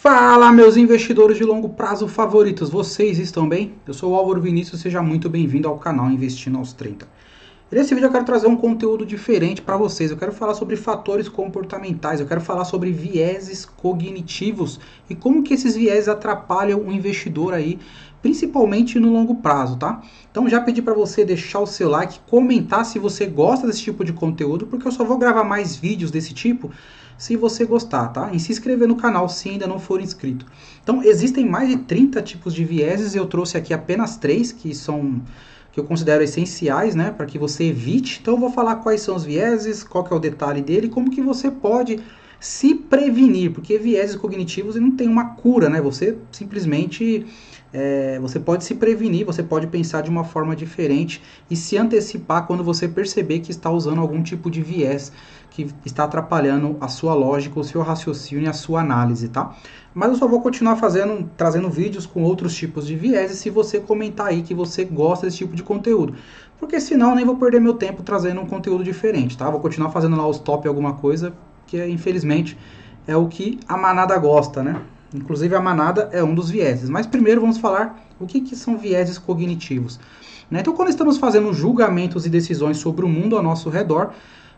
Fala, meus investidores de longo prazo favoritos, vocês estão bem? Eu sou o Álvaro Vinícius, seja muito bem-vindo ao canal Investindo aos 30. Nesse vídeo eu quero trazer um conteúdo diferente para vocês, eu quero falar sobre fatores comportamentais, eu quero falar sobre vieses cognitivos e como que esses vieses atrapalham o investidor aí, principalmente no longo prazo, tá? Então já pedi para você deixar o seu like, comentar se você gosta desse tipo de conteúdo, porque eu só vou gravar mais vídeos desse tipo se você gostar, tá? E se inscrever no canal se ainda não for inscrito. Então, existem mais de 30 tipos de vieses, eu trouxe aqui apenas 3 que eu considero essenciais, né, para que você evite. Então eu vou falar quais são os vieses, qual que é o detalhe dele, como que você pode se prevenir, porque vieses cognitivos não tem uma cura, né? Você simplesmente você pode se prevenir, você pode pensar de uma forma diferente e se antecipar quando você perceber que está usando algum tipo de viés que está atrapalhando a sua lógica, o seu raciocínio e a sua análise, tá? Mas eu só vou continuar trazendo vídeos com outros tipos de vieses se você comentar aí que você gosta desse tipo de conteúdo. Porque senão eu nem vou perder meu tempo trazendo um conteúdo diferente, tá? Vou continuar fazendo lá os top alguma coisa, que infelizmente é o que a manada gosta, né? Inclusive a manada é um dos vieses. Mas primeiro vamos falar o que são vieses cognitivos. Então quando estamos fazendo julgamentos e decisões sobre o mundo ao nosso redor,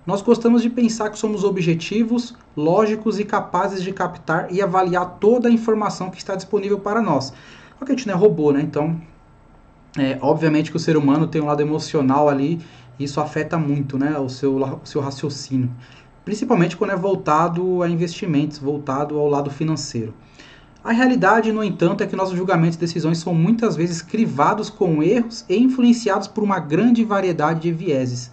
nós gostamos de pensar que somos objetivos, lógicos e capazes de captar e avaliar toda a informação que está disponível para nós. Porque a gente não é robô, né? Então, obviamente que o ser humano tem um lado emocional ali, e isso afeta muito, né, o seu raciocínio. Principalmente quando é voltado a investimentos, voltado ao lado financeiro. A realidade, no entanto, é que nossos julgamentos e decisões são muitas vezes crivados com erros e influenciados por uma grande variedade de vieses.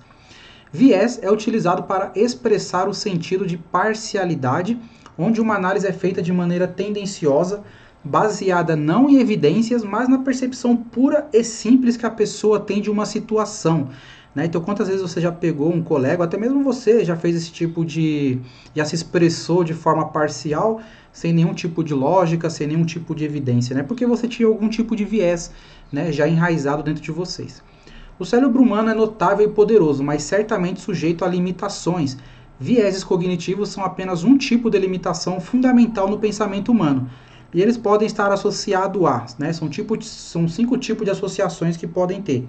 Viés é utilizado para expressar o sentido de parcialidade, onde uma análise é feita de maneira tendenciosa, baseada não em evidências, mas na percepção pura e simples que a pessoa tem de uma situação. Então, quantas vezes você já pegou um colega, até mesmo você já fez esse tipo já se expressou de forma parcial, sem nenhum tipo de lógica, sem nenhum tipo de evidência, porque você tinha algum tipo de viés, já enraizado dentro de vocês. O cérebro humano é notável e poderoso, mas certamente sujeito a limitações. Vieses cognitivos são apenas um tipo de limitação fundamental no pensamento humano. E eles podem estar associados a, são 5 tipos de associações que podem ter.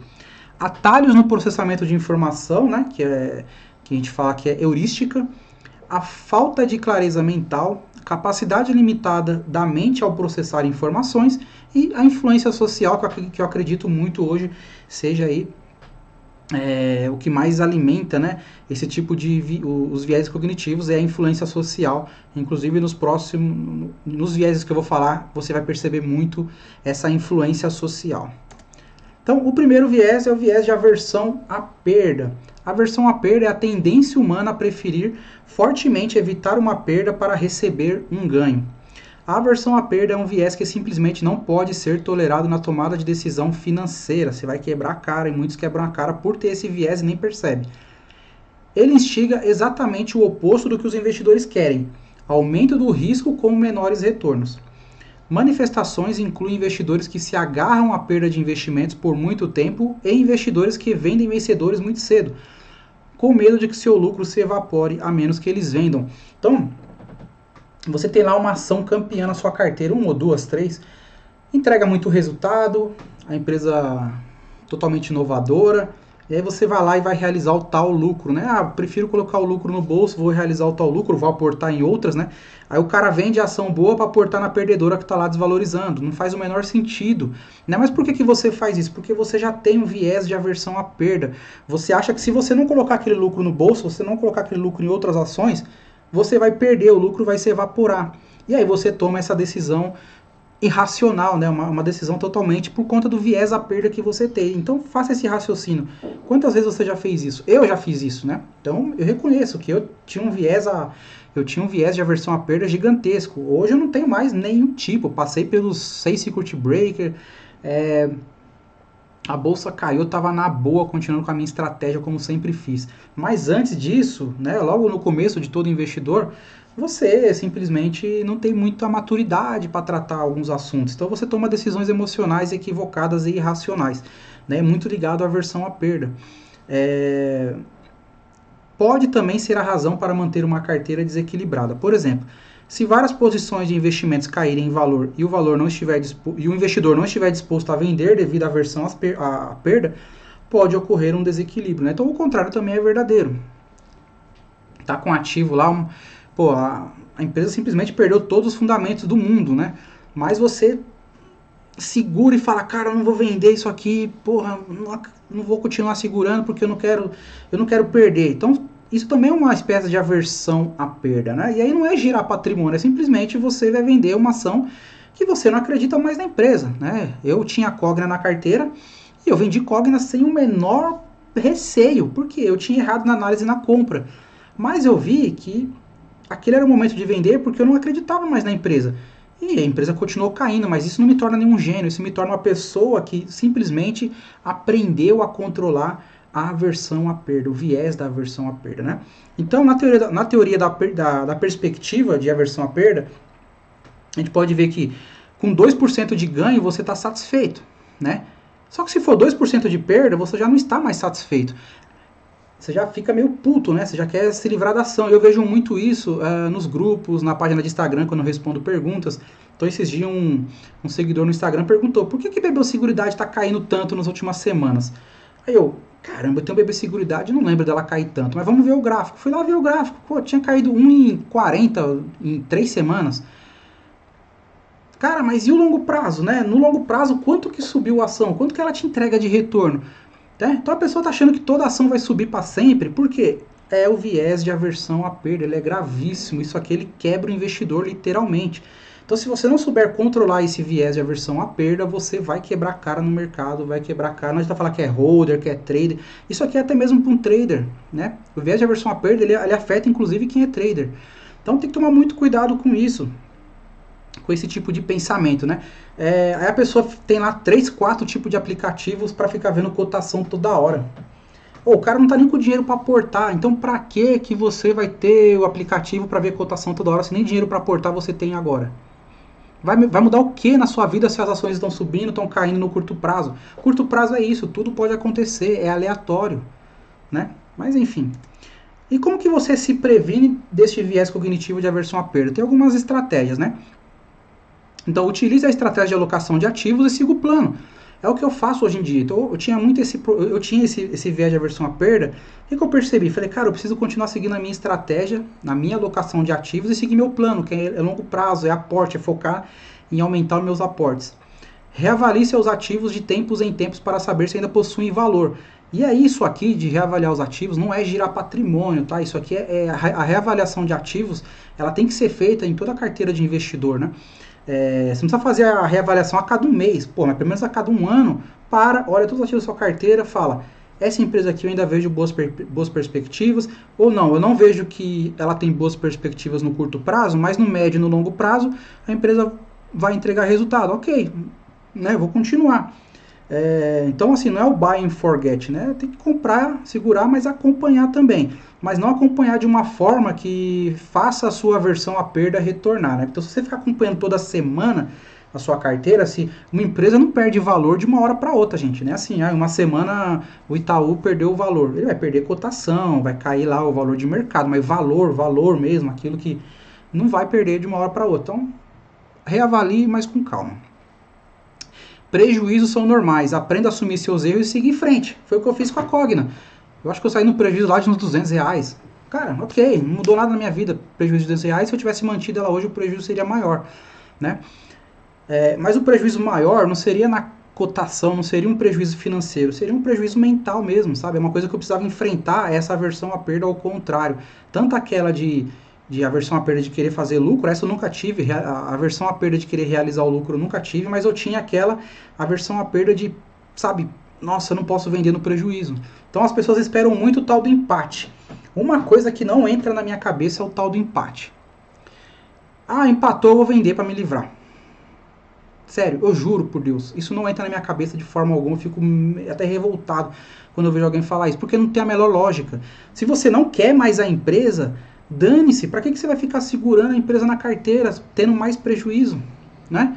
Atalhos no processamento de informação, que a gente fala que é heurística, a falta de clareza mental, capacidade limitada da mente ao processar informações e a influência social, que eu acredito muito hoje seja aí o que mais alimenta, esse tipo de os vieses cognitivos, é a influência social. Inclusive nos vieses que eu vou falar, você vai perceber muito essa influência social. Então, o primeiro viés é o viés de aversão à perda. A aversão à perda é a tendência humana a preferir fortemente evitar uma perda para receber um ganho. A aversão à perda é um viés que simplesmente não pode ser tolerado na tomada de decisão financeira. Você vai quebrar a cara, e muitos quebram a cara por ter esse viés e nem percebe. Ele instiga exatamente o oposto do que os investidores querem: aumento do risco com menores retornos. Manifestações incluem investidores que se agarram à perda de investimentos por muito tempo e investidores que vendem vencedores muito cedo, com medo de que seu lucro se evapore a menos que eles vendam. Então, você tem lá uma ação campeã na sua carteira, 1 ou 2, 3, entrega muito resultado, a empresa totalmente inovadora, e aí você vai lá e vai realizar o tal lucro, prefiro colocar o lucro no bolso, vou realizar o tal lucro, vou aportar em outras, Aí o cara vende a ação boa para aportar na perdedora que está lá desvalorizando, não faz o menor sentido, Mas por que você faz isso? Porque você já tem um viés de aversão à perda. Você acha que se você não colocar aquele lucro no bolso, você não colocar aquele lucro em outras ações, você vai perder, o lucro vai se evaporar. E aí você toma essa decisão irracional, uma decisão totalmente por conta do viés à perda que você tem. Então faça esse raciocínio. Quantas vezes você já fez isso? Eu já fiz isso, Então eu reconheço que eu tinha um viés de aversão à perda gigantesco. Hoje eu não tenho mais nenhum tipo. Passei pelos 6 circuit breaker, a bolsa caiu, eu estava na boa, continuando com a minha estratégia como sempre fiz. Mas antes disso, logo no começo de todo investidor, você simplesmente não tem muita maturidade para tratar alguns assuntos. Então você toma decisões emocionais equivocadas e irracionais, muito ligado à aversão à perda. Pode também ser a razão para manter uma carteira desequilibrada. Por exemplo, Se várias posições de investimentos caírem em valor e o valor não estiver e o investidor não estiver disposto a vender devido à aversão à perda, pode ocorrer um desequilíbrio, né? Então o contrário também é verdadeiro. Tá com ativo lá, pô, a empresa simplesmente perdeu todos os fundamentos do mundo, né? Mas você segura e fala, cara, eu não vou vender isso aqui, porra, não vou continuar segurando porque eu não quero perder. Então, isso também é uma espécie de aversão à perda, né? E aí não é girar patrimônio, é simplesmente você vai vender uma ação que você não acredita mais na empresa, né? Eu tinha Cogna na carteira e eu vendi Cogna sem o menor receio, porque eu tinha errado na análise na compra. Mas eu vi que aquele era o momento de vender porque eu não acreditava mais na empresa. E a empresa continuou caindo, mas isso não me torna nenhum gênio, isso me torna uma pessoa que simplesmente aprendeu a controlar a aversão à perda, o viés da aversão à perda, né? Então, na teoria da perspectiva de aversão à perda, a gente pode ver que com 2% de ganho você está satisfeito, né? Só que se for 2% de perda, você já não está mais satisfeito. Você já fica meio puto, né? Você já quer se livrar da ação. Eu vejo muito isso nos grupos, na página de Instagram, quando eu respondo perguntas. Então, esses dias, um seguidor no Instagram perguntou: por que BB Seguridade está caindo tanto nas últimas semanas? Aí eu, caramba, eu tenho BB Seguridade, não lembro dela cair tanto, mas vamos ver o gráfico. Fui lá ver o gráfico, pô, tinha caído 1,40 em 3 semanas. Cara, mas e o longo prazo, né? No longo prazo, quanto que subiu a ação? Quanto que ela te entrega de retorno? Então a pessoa está achando que toda ação vai subir para sempre, por quê? É o viés de aversão à perda, ele é gravíssimo, isso aqui ele quebra o investidor literalmente. Então se você não souber controlar esse viés de aversão à perda, você vai quebrar a cara no mercado, vai quebrar a cara, não adianta falar que é holder, que é trader, isso aqui é até mesmo para um trader, né? O viés de aversão à perda, ele afeta inclusive quem é trader. Então tem que tomar muito cuidado com isso, com esse tipo de pensamento, né? Aí a pessoa tem lá 3, 4 tipos de aplicativos para ficar vendo cotação toda hora. O cara não tá nem com dinheiro para aportar, então para que você vai ter o aplicativo para ver cotação toda hora se nem dinheiro para aportar você tem agora? Vai mudar o que na sua vida se as ações estão subindo, estão caindo no curto prazo? Curto prazo é isso, tudo pode acontecer, é aleatório, né? Mas enfim. E como que você se previne deste viés cognitivo de aversão à perda? Tem algumas estratégias, né? Então, utilize a estratégia de alocação de ativos e siga o plano. É o que eu faço hoje em dia. Então, eu tinha esse viés de aversão à perda. O que eu percebi? Falei, cara, eu preciso continuar seguindo a minha estratégia, na minha alocação de ativos e seguir meu plano, que é longo prazo, é aporte, é focar em aumentar os meus aportes. Reavalie seus ativos de tempos em tempos para saber se ainda possuem valor. E aí, isso aqui de reavaliar os ativos não é girar patrimônio, tá? Isso aqui a reavaliação de ativos, ela tem que ser feita em toda a carteira de investidor, né? Você não precisa fazer a reavaliação a cada um mês, pô, mas pelo menos a cada um ano, olha todos os ativos da sua carteira, fala, essa empresa aqui eu ainda vejo boas perspectivas, ou não, eu não vejo que ela tem boas perspectivas no curto prazo, mas no médio e no longo prazo a empresa vai entregar resultado, ok, né, vou continuar. Então assim, não é o buy and forget, né? Tem que comprar, segurar, mas acompanhar também. Mas não acompanhar de uma forma que faça a sua aversão à perda retornar, né? Então se você ficar acompanhando toda semana a sua carteira, se uma empresa não perde valor de uma hora para outra, gente, né? Assim, uma semana o Itaú perdeu o valor, ele vai perder cotação, vai cair lá o valor de mercado, mas valor mesmo, aquilo que não vai perder de uma hora para outra. Então, reavalie, mas com calma. Prejuízos são normais, aprenda a assumir seus erros e seguir em frente. Foi o que eu fiz com a Cogna. Eu acho que eu saí no prejuízo lá de uns R$200. Cara, ok, não mudou nada na minha vida, prejuízo de R$200. Se eu tivesse mantido ela hoje, o prejuízo seria maior, né? Mas o prejuízo maior não seria na cotação, não seria um prejuízo financeiro, seria um prejuízo mental mesmo, sabe? É uma coisa que eu precisava enfrentar, essa aversão à perda ao contrário. Tanto aquela de aversão à perda de querer fazer lucro, essa eu nunca tive, a aversão à perda de querer realizar o lucro eu nunca tive, mas eu tinha aquela aversão à perda de, sabe, nossa, eu não posso vender no prejuízo. Então as pessoas esperam muito o tal do empate. Uma coisa que não entra na minha cabeça é o tal do empate. Ah, empatou, eu vou vender para me livrar. Sério, eu juro por Deus, isso não entra na minha cabeça de forma alguma, eu fico até revoltado quando eu vejo alguém falar isso, porque não tem a menor lógica. Se você não quer mais a empresa, dane-se, para que você vai ficar segurando a empresa na carteira, tendo mais prejuízo, né?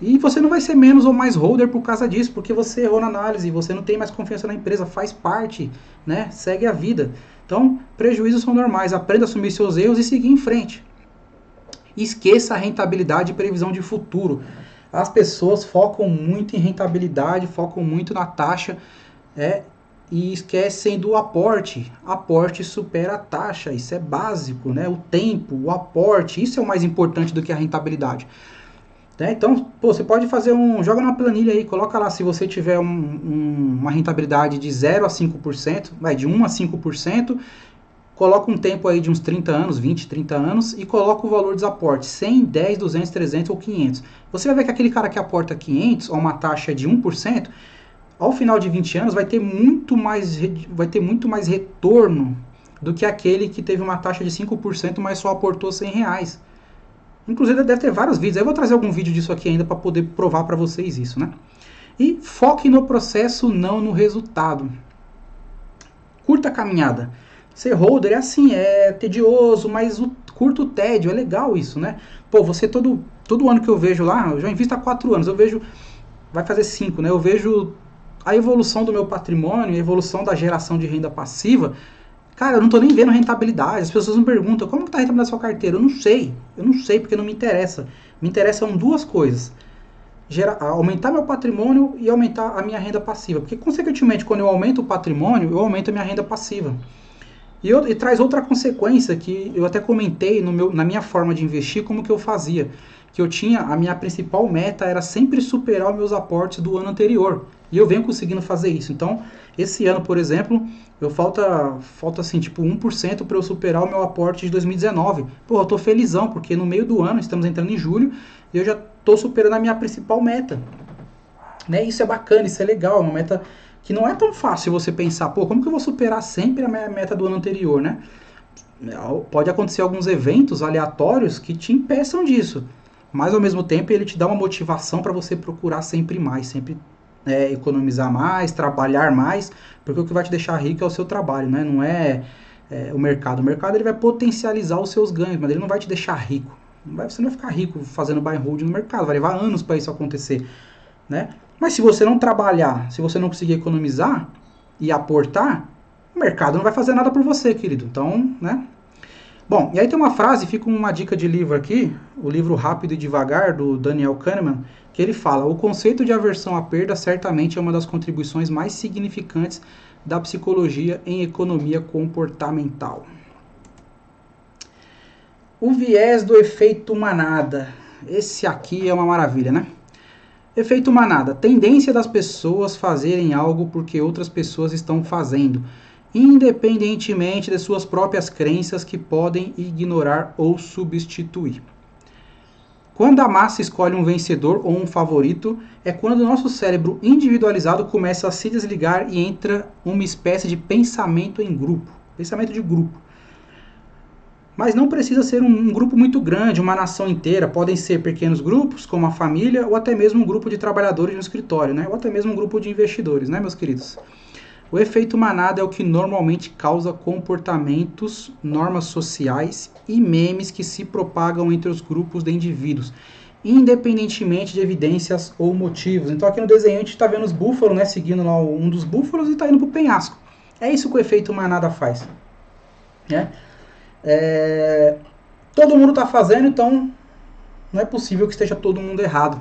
E você não vai ser menos ou mais holder por causa disso, porque você errou na análise, você não tem mais confiança na empresa, faz parte, né? Segue a vida. Então, prejuízos são normais, aprenda a assumir seus erros e seguir em frente. Esqueça a rentabilidade e previsão de futuro. As pessoas focam muito em rentabilidade, focam muito na taxa, e esquecem do aporte. Aporte supera a taxa, isso é básico, né? O tempo, o aporte, isso é o mais importante do que a rentabilidade. Então, você pode fazer joga numa planilha aí, coloca lá se você tiver uma rentabilidade de 0 a 5%, de 1 a 5%, coloca um tempo aí de uns 30 anos, 20, 30 anos, e coloca o valor dos aportes, 100, 10, 200, 300 ou 500. Você vai ver que aquele cara que aporta 500 a uma taxa de 1%, ao final de 20 anos vai ter muito mais retorno do que aquele que teve uma taxa de 5%, mas só aportou R$100. Inclusive deve ter vários vídeos, eu vou trazer algum vídeo disso aqui ainda para poder provar para vocês isso, né? E foque no processo, não no resultado. Curta a caminhada. Ser holder é assim, é tedioso, mas curta o tédio, é legal isso, né? Pô, você todo ano que eu vejo lá, eu já invisto há 4 anos, eu vejo, vai fazer 5, né? Eu vejo a evolução do meu patrimônio, a evolução da geração de renda passiva. Cara, eu não tô nem vendo rentabilidade. As pessoas me perguntam, como que tá a rentabilidade da sua carteira? Eu não sei porque não me interessa. Me interessam duas coisas. Aumentar meu patrimônio e aumentar a minha renda passiva. Porque, consequentemente, quando eu aumento o patrimônio, eu aumento a minha renda passiva. E traz outra consequência que eu até comentei na minha forma de investir, como que eu fazia. Que a minha principal meta era sempre superar os meus aportes do ano anterior. E eu venho conseguindo fazer isso. Então, esse ano, por exemplo, falta assim, tipo 1% para eu superar o meu aporte de 2019. Pô, eu tô felizão, porque no meio do ano, estamos entrando em julho, e eu já tô superando a minha principal meta. Né? Isso é bacana, isso é legal, é uma meta que não é tão fácil você pensar, pô, como que eu vou superar sempre a minha meta do ano anterior, né? Pode acontecer alguns eventos aleatórios que te impeçam disso. Mas ao mesmo tempo ele te dá uma motivação para você procurar sempre mais, sempre economizar mais, trabalhar mais, porque o que vai te deixar rico é o seu trabalho, né? Não é o mercado. O mercado ele vai potencializar os seus ganhos, mas ele não vai te deixar rico. Você não vai ficar rico fazendo buy and hold no mercado, vai levar anos para isso acontecer, né? Mas se você não trabalhar, se você não conseguir economizar e aportar, o mercado não vai fazer nada por você, querido. Então, né? Bom, e aí tem uma frase, fica uma dica de livro aqui, o livro Rápido e Devagar, do Daniel Kahneman, que ele fala: o conceito de aversão à perda certamente é uma das contribuições mais significantes da psicologia em economia comportamental. O viés do efeito manada. Esse aqui é uma maravilha, né? Efeito manada. Tendência das pessoas fazerem algo porque outras pessoas estão fazendo, independentemente de suas próprias crenças que podem ignorar ou substituir. Quando a massa escolhe um vencedor ou um favorito, é quando o nosso cérebro individualizado começa a se desligar e entra uma espécie de pensamento em grupo, pensamento de grupo. Mas não precisa ser um grupo muito grande, uma nação inteira. Podem ser pequenos grupos, como a família, ou até mesmo um grupo de trabalhadores no escritório, né? Ou até mesmo um grupo de investidores, né, meus queridos? O efeito manada é o que normalmente causa comportamentos, normas sociais e memes que se propagam entre os grupos de indivíduos, independentemente de evidências ou motivos. Então aqui no desenho a gente está vendo os búfalos, né, seguindo lá um dos búfalos e está indo para o penhasco. É isso que o efeito manada faz, né? Todo mundo está fazendo, então não é possível que esteja todo mundo errado.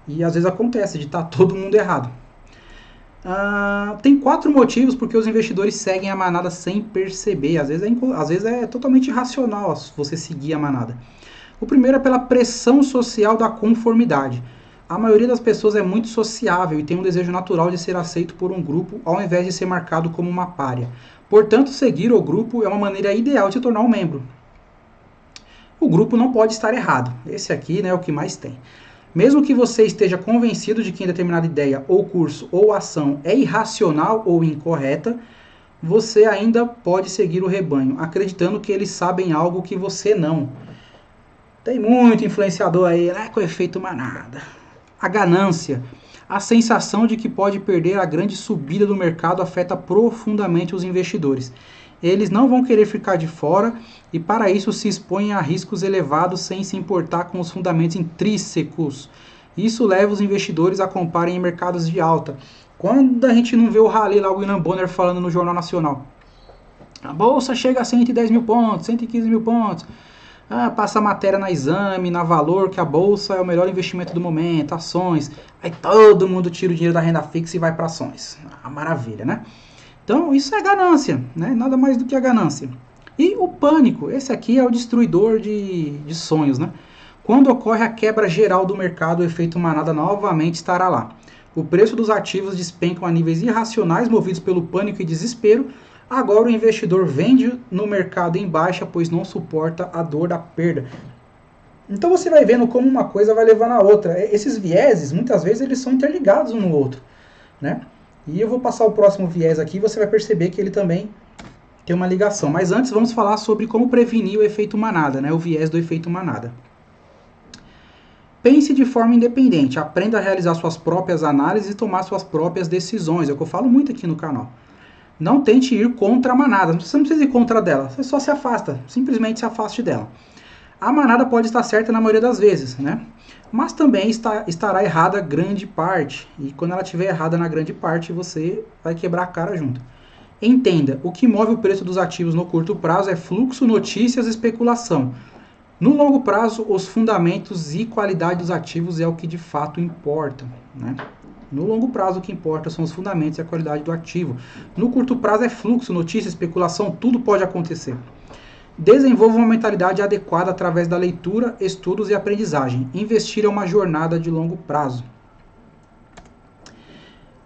E às vezes acontece de estar todo mundo errado. Tem 4 motivos porque os investidores seguem a manada sem perceber. Às vezes é totalmente irracional você seguir a manada. O primeiro é pela pressão social da conformidade. A maioria das pessoas é muito sociável e tem um desejo natural de ser aceito por um grupo ao invés de ser marcado como uma pária. Portanto, seguir o grupo é uma maneira ideal de se tornar um membro. O grupo não pode estar errado. Esse aqui, né, é o que mais tem. Mesmo que você esteja convencido de que em determinada ideia, ou curso, ou ação é irracional ou incorreta, você ainda pode seguir o rebanho, acreditando que eles sabem algo que você não. Tem muito influenciador aí, né, com efeito manada. A ganância. A sensação de que pode perder a grande subida do mercado afeta profundamente os investidores. Eles não vão querer ficar de fora e para isso se expõem a riscos elevados sem se importar com os fundamentos intrínsecos. Isso leva os investidores a comprarem em mercados de alta. Quando a gente não vê o rally lá, o William Bonner falando no Jornal Nacional. A bolsa chega a 110 mil pontos, 115 mil pontos. Passa matéria na Exame, na Valor, que a bolsa é o melhor investimento do momento, ações. Aí todo mundo tira o dinheiro da renda fixa e vai para ações. Maravilha, né? Então isso é ganância, né? Nada mais do que a ganância. E o pânico, esse aqui é o destruidor de sonhos, né? Quando ocorre a quebra geral do mercado, o efeito manada novamente estará lá. O preço dos ativos despencam a níveis irracionais, movidos pelo pânico e desespero. Agora o investidor vende no mercado em baixa, pois não suporta a dor da perda. Então você vai vendo como uma coisa vai levando a outra. Esses vieses, muitas vezes, eles são interligados um no outro, né? E eu vou passar o próximo viés aqui e você vai perceber que ele também tem uma ligação. Mas antes vamos falar sobre como prevenir o efeito manada, né? O viés do efeito manada. Pense de forma independente, aprenda a realizar suas próprias análises e tomar suas próprias decisões. É o que eu falo muito aqui no canal. Não tente ir contra a manada. Você não precisa ir contra dela, você só se afasta. Simplesmente se afaste dela. A manada pode estar certa na maioria das vezes, né? Mas também estará errada grande parte. E quando ela estiver errada na grande parte, você vai quebrar a cara junto. Entenda, o que move o preço dos ativos no curto prazo é fluxo, notícias e especulação. No longo prazo, os fundamentos e qualidade dos ativos é o que de fato importa, né? No longo prazo, o que importa são os fundamentos e a qualidade do ativo. No curto prazo é fluxo, notícia, especulação, tudo pode acontecer. Desenvolva uma mentalidade adequada através da leitura, estudos e aprendizagem. Investir é uma jornada de longo prazo.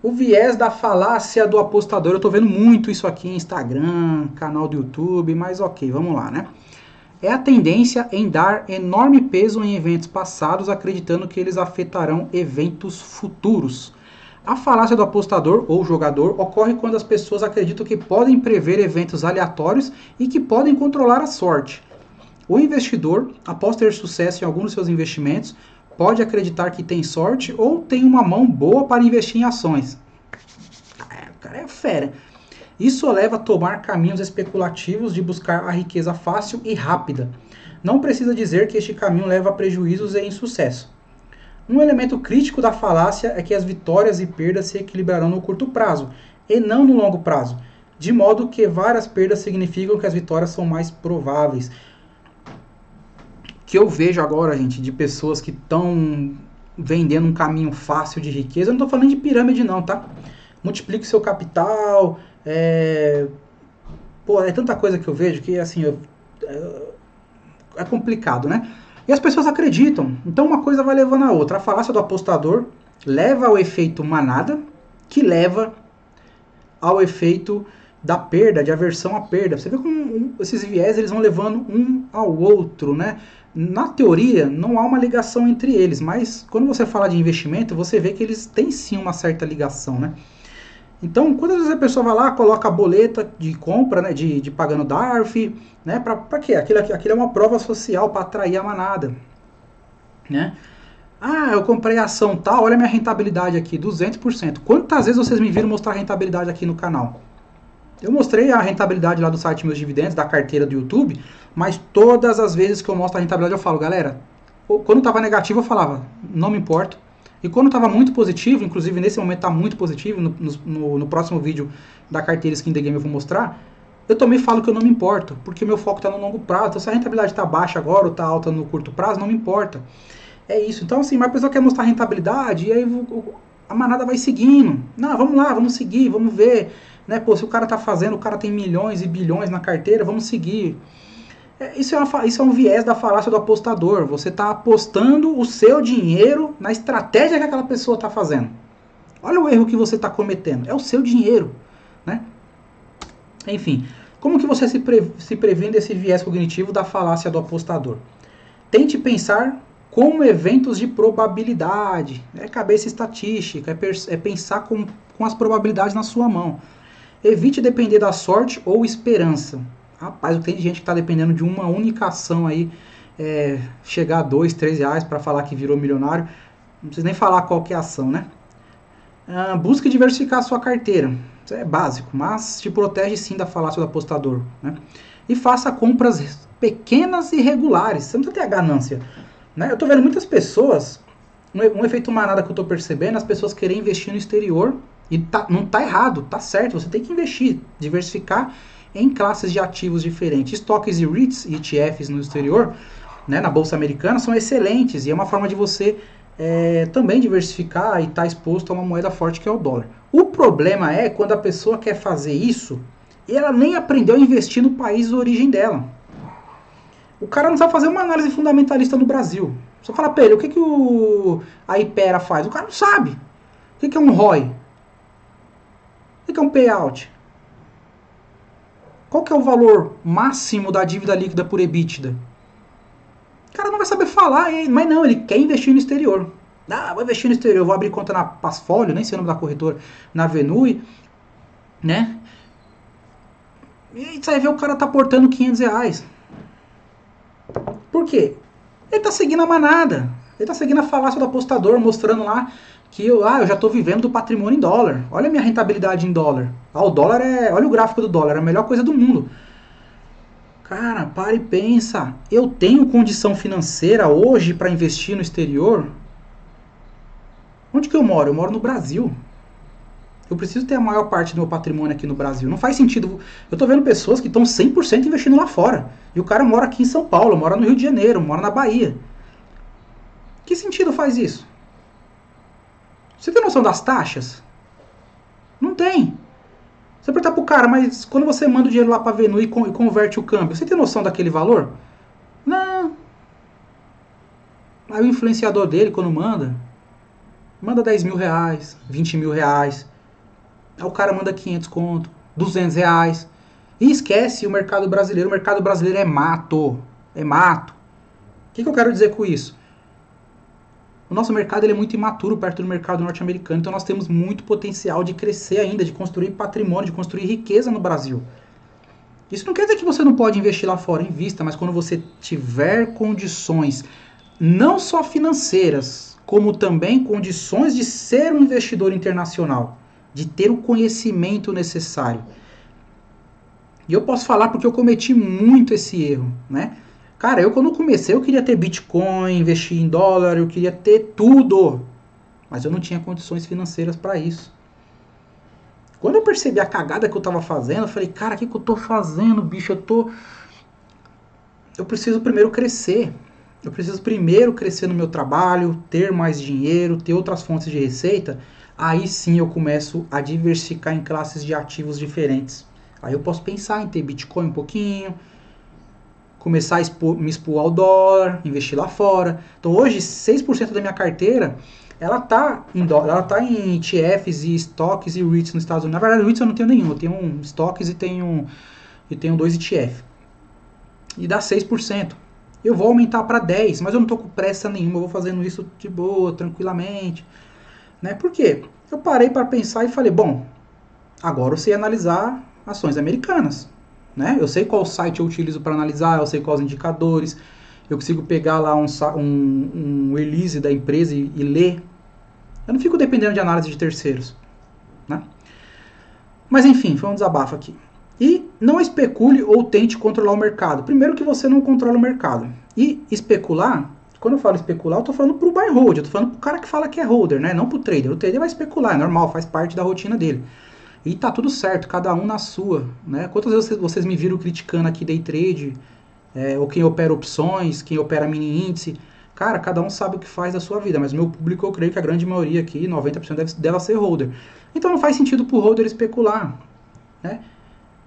O viés da falácia do apostador. Eu estou vendo muito isso aqui em Instagram, canal do YouTube, mas ok, vamos lá, né? É a tendência em dar enorme peso em eventos passados, acreditando que eles afetarão eventos futuros. A falácia do apostador ou jogador ocorre quando as pessoas acreditam que podem prever eventos aleatórios e que podem controlar a sorte. O investidor, após ter sucesso em algum dos seus investimentos, pode acreditar que tem sorte ou tem uma mão boa para investir em ações. O cara é fera. Isso o leva a tomar caminhos especulativos de buscar a riqueza fácil e rápida. Não precisa dizer que este caminho leva a prejuízos e insucesso. Um elemento crítico da falácia é que as vitórias e perdas se equilibrarão no curto prazo, e não no longo prazo, de modo que várias perdas significam que as vitórias são mais prováveis. O que eu vejo agora, gente, de pessoas que estão vendendo um caminho fácil de riqueza, eu não estou falando de pirâmide não, tá? Multiplique seu capital, é tanta coisa que eu vejo que, assim, é complicado, né? E as pessoas acreditam. Então uma coisa vai levando a outra. A falácia do apostador leva ao efeito manada, que leva ao efeito da perda, de aversão à perda. Você vê como esses viés eles vão levando um ao outro, né? Na teoria, não há uma ligação entre eles, mas quando você fala de investimento, você vê que eles têm sim uma certa ligação, né? Então, quando às vezes a pessoa vai lá, coloca a boleta de compra, né, de pagando DARF, né, pra quê? Aquilo é uma prova social para atrair a manada, né? Eu comprei a ação tal, olha a minha rentabilidade aqui, 200%. Quantas vezes vocês me viram mostrar a rentabilidade aqui no canal? Eu mostrei a rentabilidade lá do site Meus Dividendos, da carteira do YouTube, mas todas as vezes que eu mostro a rentabilidade eu falo, galera, quando estava negativo eu falava, não me importo. E quando estava muito positivo, inclusive nesse momento está muito positivo, no próximo vídeo da carteira Skin the Game eu vou mostrar, eu também falo que eu não me importo, porque meu foco está no longo prazo. Então se a rentabilidade está baixa agora ou está alta no curto prazo, não me importa. É isso. Então assim, mas a pessoa quer mostrar a rentabilidade e aí a manada vai seguindo. Não, vamos lá, vamos seguir, vamos ver. Né? Pô, se o cara está fazendo, o cara tem milhões e bilhões na carteira, vamos seguir. Isso é um viés da falácia do apostador. Você está apostando o seu dinheiro na estratégia que aquela pessoa está fazendo. Olha o erro que você está cometendo. É o seu dinheiro, né? Enfim, como que você se previne desse viés cognitivo da falácia do apostador? Tente pensar como eventos de probabilidade. É cabeça estatística, é pensar com as probabilidades na sua mão. Evite depender da sorte ou esperança. Rapaz, tem gente que está dependendo de uma única ação aí, chegar a 2, 3 reais para falar que virou milionário. Não precisa nem falar qual que é a ação, né? Busque diversificar a sua carteira. Isso é básico, mas te protege sim da falácia do apostador, né? E faça compras pequenas e regulares. Você não precisa ter a ganância, né? Eu estou vendo muitas pessoas, um efeito manada que eu estou percebendo, as pessoas querem investir no exterior. E não está errado, está certo, você tem que investir, diversificar em classes de ativos diferentes. Estoques e REITs, ETFs no exterior, né, na Bolsa Americana, são excelentes e é uma forma de você também diversificar e estar exposto a uma moeda forte que é o dólar. O problema é quando a pessoa quer fazer isso e ela nem aprendeu a investir no país de origem dela. O cara não sabe fazer uma análise fundamentalista no Brasil. Só fala pra ele, o que, a Ipera faz? O cara não sabe. O que é um ROI? O que é um payout? Qual que é o valor máximo da dívida líquida por EBITDA? O cara não vai saber falar, mas não, ele quer investir no exterior. Ah, vou investir no exterior, vou abrir conta na Passfolio, nem sei o nome da corretora, na Venui, né? E você vai ver o cara tá aportando R$500. Por quê? Ele tá seguindo a manada. Ele tá seguindo a falácia do apostador, mostrando lá que eu já tô vivendo do patrimônio em dólar. Olha a minha rentabilidade em dólar. O dólar olha o gráfico do dólar, é a melhor coisa do mundo. Cara, para e pensa. Eu tenho condição financeira hoje para investir no exterior? Onde que eu moro? Eu moro no Brasil. Eu preciso ter a maior parte do meu patrimônio aqui no Brasil. Não faz sentido. Eu tô vendo pessoas que estão 100% investindo lá fora. E o cara mora aqui em São Paulo, mora no Rio de Janeiro, mora na Bahia. Que sentido faz isso? Você tem noção das taxas? Não tem. Você perguntar pro cara, mas quando você manda o dinheiro lá pra Venui e converte o câmbio, você tem noção daquele valor? Não. Aí o influenciador dele, quando manda 10 mil reais, 20 mil reais. Aí o cara manda 500 conto, 200 reais. E esquece o mercado brasileiro. O mercado brasileiro é mato. É mato. O que eu quero dizer com isso? O nosso mercado ele é muito imaturo perto do mercado norte-americano. Então nós temos muito potencial de crescer ainda, de construir patrimônio, de construir riqueza no Brasil. Isso não quer dizer que você não pode investir lá fora, invista, mas quando você tiver condições, não só financeiras, como também condições de ser um investidor internacional, de ter o conhecimento necessário. E eu posso falar porque eu cometi muito esse erro, né? Cara, eu quando comecei eu queria ter Bitcoin, investir em dólar, eu queria ter tudo, mas eu não tinha condições financeiras para isso. Quando eu percebi a cagada que eu tava fazendo, eu falei, cara, o que eu tô fazendo, bicho? Eu preciso primeiro crescer. Eu preciso primeiro crescer no meu trabalho, ter mais dinheiro, ter outras fontes de receita. Aí sim eu começo a diversificar em classes de ativos diferentes. Aí eu posso pensar em ter Bitcoin um pouquinho, começar a me expor ao dólar, investir lá fora. Então hoje 6% da minha carteira ela tá em dólar, ela tá em ETFs e estoques e REITs nos Estados Unidos. Na verdade, REITs eu não tenho nenhum, eu tenho estoques e tenho 2 ETF. E dá 6%. Eu vou aumentar para 10%, mas eu não tô com pressa nenhuma, eu vou fazendo isso de boa, tranquilamente. Né? Por quê? Eu parei para pensar e falei, bom, agora eu sei analisar ações americanas. Né? Eu sei qual site eu utilizo para analisar, eu sei quais indicadores, eu consigo pegar lá um release da empresa e ler. Eu não fico dependendo de análise de terceiros. Né? Mas enfim, foi um desabafo aqui. E não especule ou tente controlar o mercado. Primeiro que você não controla o mercado. E especular, quando eu falo especular, eu estou falando para o buy hold, eu estou falando para o cara que fala que é holder, né? Não para o trader. O trader vai especular, é normal, faz parte da rotina dele. E tá tudo certo, cada um na sua. Né? Quantas vezes vocês me viram criticando aqui day trade, ou quem opera opções, quem opera mini índice? Cara, cada um sabe o que faz da sua vida, mas o meu público eu creio que a grande maioria aqui, 90% deve ser holder. Então não faz sentido pro holder especular. Né?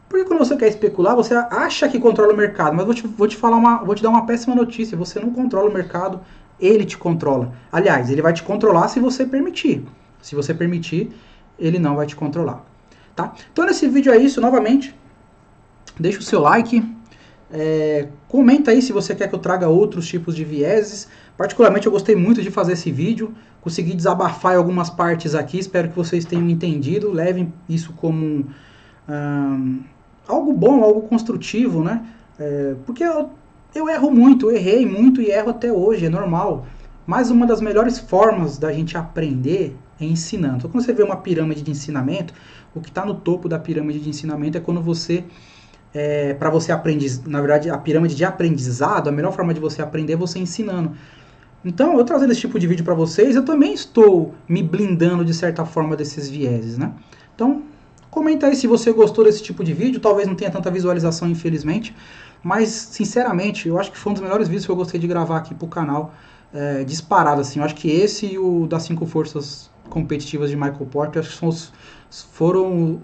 Porque quando você quer especular, você acha que controla o mercado, mas vou te dar uma péssima notícia, você não controla o mercado, ele te controla. Aliás, ele vai te controlar se você permitir. Se você permitir, ele não vai te controlar. Tá? Então nesse vídeo é isso, novamente, deixa o seu like, comenta aí se você quer que eu traga outros tipos de vieses. Particularmente eu gostei muito de fazer esse vídeo, consegui desabafar em algumas partes aqui, espero que vocês tenham entendido, levem isso como algo bom, algo construtivo, né? Porque eu erro muito, eu errei muito e erro até hoje, é normal. Mas uma das melhores formas da gente aprender é ensinando. Então quando você vê uma pirâmide de ensinamento, o que está no topo da pirâmide de ensinamento é quando você... para você aprender, na verdade, a pirâmide de aprendizado, a melhor forma de você aprender é você ensinando. Então, eu trazendo esse tipo de vídeo para vocês, eu também estou me blindando de certa forma desses vieses, né? Então, Comenta aí se você gostou desse tipo de vídeo, talvez não tenha tanta visualização, infelizmente, mas, sinceramente, eu acho que foi um dos melhores vídeos que eu gostei de gravar aqui pro canal, disparado, assim. Eu acho que esse e o das 5 forças competitivas de Michael Porter, acho que foram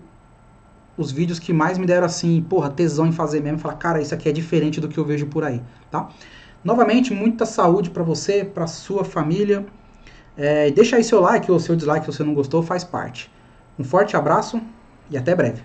os vídeos que mais me deram, assim, porra, tesão em fazer mesmo, falar, cara, isso aqui é diferente do que eu vejo por aí, tá? Novamente, muita saúde pra você, pra sua família, deixa aí seu like ou seu dislike se você não gostou, faz parte. Um forte abraço e até breve.